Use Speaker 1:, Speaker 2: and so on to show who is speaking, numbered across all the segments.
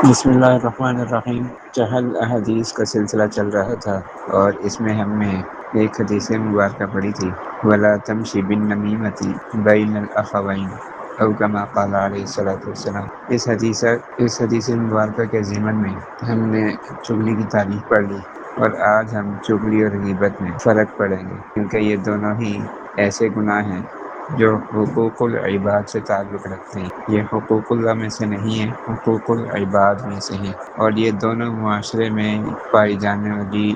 Speaker 1: بسم اللہ الرحمن الرحیم۔ چہل احادیث کا سلسلہ چل رہا تھا اور اس میں ہم نے ایک حدیث مبارکہ پڑھی تھی، وَلَا تَمْشِ بِالنَّمِيمَةِ بَيْنَ الْأَخَوَيْنِ او کما قال علیہ الصلوۃ والسلام۔ اس حدیث مبارکہ کے ضمن میں ہم نے چغلی کی تعریف پڑھ لی، اور آج ہم چغلی اور غیبت میں فرق پڑھیں گے، کیونکہ یہ دونوں ہی ایسے گناہ ہیں جو حقوق العباد سے تعلق رکھتے ہیں۔ یہ حقوق اللہ میں سے نہیں ہے، حقوق العباد میں سے ہیں، اور یہ دونوں معاشرے میں پائی جانے والی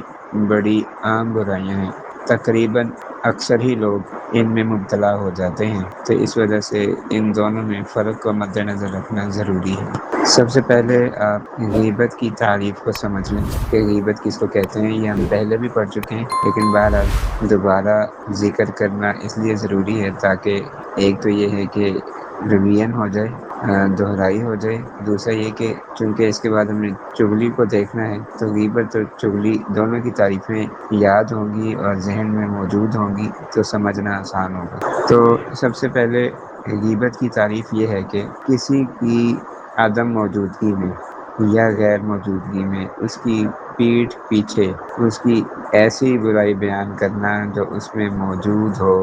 Speaker 1: بڑی عام برائیاں ہیں۔ تقریباً اکثر ہی لوگ ان میں مبتلا ہو جاتے ہیں، تو اس وجہ سے ان دونوں میں فرق کو مد نظر رکھنا ضروری ہے۔ سب سے پہلے آپ غیبت کی تعریف کو سمجھ لیں کہ غیبت کس کو کہتے ہیں۔ یہ ہم پہلے بھی پڑھ چکے ہیں، لیکن بہرحال دوبارہ ذکر کرنا اس لیے ضروری ہے تاکہ ایک تو یہ ہے کہ ریویژن ہو جائے، دہرائی ہو جائے، دوسرا یہ کہ چونکہ اس کے بعد ہم نے چغلی کو دیکھنا ہے، تو غیبت اور چغلی دونوں کی تعریفیں یاد ہوں گی اور ذہن میں موجود ہوں گی تو سمجھنا آسان ہوگا۔ تو سب سے پہلے غیبت کی تعریف یہ ہے کہ کسی کی عدم موجودگی میں یا غیر موجودگی میں اس کی پیٹھ پیچھے اس کی ایسی برائی بیان کرنا جو اس میں موجود ہو۔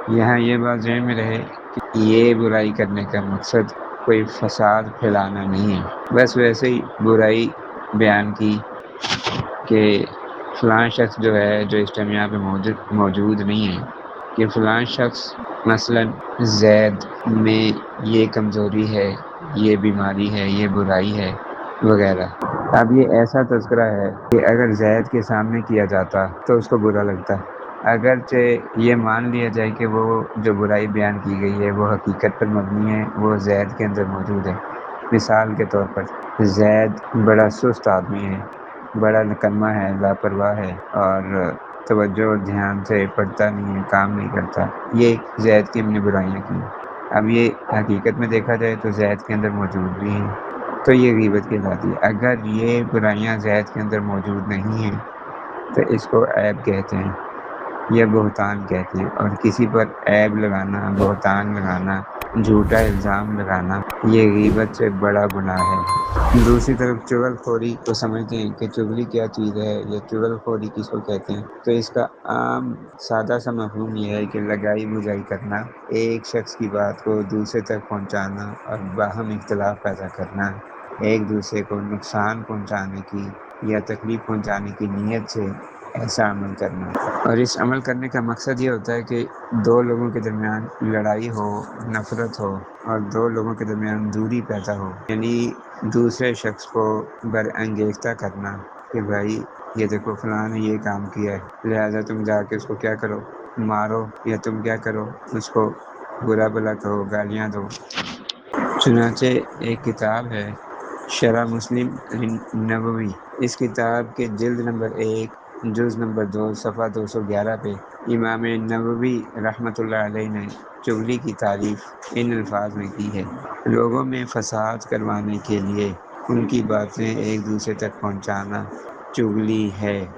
Speaker 1: یہاں یہ بات ذہن میں رہے کہ یہ برائی کرنے کا مقصد کوئی فساد پھیلانا نہیں ہے، بس ویسے ہی برائی بیان کی کہ فلاں شخص جو ہے جو اس ٹائم یہاں پہ موجود نہیں ہے، کہ فلاں شخص مثلا زید میں یہ کمزوری ہے، یہ بیماری ہے، یہ برائی ہے وغیرہ۔ اب یہ ایسا تذکرہ ہے کہ اگر زید کے سامنے کیا جاتا تو اس کو برا لگتا، اگرچہ یہ مان لیا جائے کہ وہ جو برائی بیان کی گئی ہے وہ حقیقت پر مبنی ہے، وہ زید کے اندر موجود ہے۔ مثال کے طور پر زید بڑا سست آدمی ہے، بڑا نکمہ ہے، لاپرواہ ہے، اور توجہ اور دھیان سے پڑھتا نہیں ہے، کام نہیں کرتا۔ یہ زید کی ہم نے برائیاں کی۔ اب یہ حقیقت میں دیکھا جائے تو زید کے اندر موجود بھی ہیں، تو یہ غیبت کہلاتی ہے۔ اگر یہ برائیاں زید کے اندر موجود نہیں ہیں تو اس کو عیب کہتے ہیں یا بہتان کہتے ہیں، اور کسی پر عیب لگانا، بہتان لگانا، جھوٹا الزام لگانا یہ غیبت سے بڑا گناہ ہے۔ دوسری طرف چغل خوری کو سمجھتے ہیں کہ چغلی کیا چیز ہے یا چغل خوری کس کو کہتے ہیں، تو اس کا عام سادہ سا مفہوم یہ ہے کہ لگائی بجائی کرنا، ایک شخص کی بات کو دوسرے تک پہنچانا اور باہم اختلاف پیدا کرنا، ایک دوسرے کو نقصان پہنچانے کی یا تکلیف پہنچانے کی نیت سے ایسا عمل کرنا۔ اور اس عمل کرنے کا مقصد یہ ہوتا ہے کہ دو لوگوں کے درمیان لڑائی ہو، نفرت ہو، اور دو لوگوں کے درمیان دوری پیدا ہو، یعنی دوسرے شخص کو برانگیختہ کرنا کہ بھائی یہ دیکھو فلاں نے یہ کام کیا ہے، لہذا تم جا کے اس کو کیا کرو، مارو، یا تم کیا کرو، اس کو برا بلا کہو، گالیاں دو۔ چنانچہ ایک کتاب ہے شرح مسلم نبوی، اس کتاب کے جلد نمبر 1 جز نمبر 2 صفحہ 211 پہ امام نووی رحمۃ اللہ علیہ نے چغلی کی تعریف ان الفاظ میں کی ہے: لوگوں میں فساد کروانے کے لیے ان کی باتیں ایک دوسرے تک پہنچانا چغلی ہے۔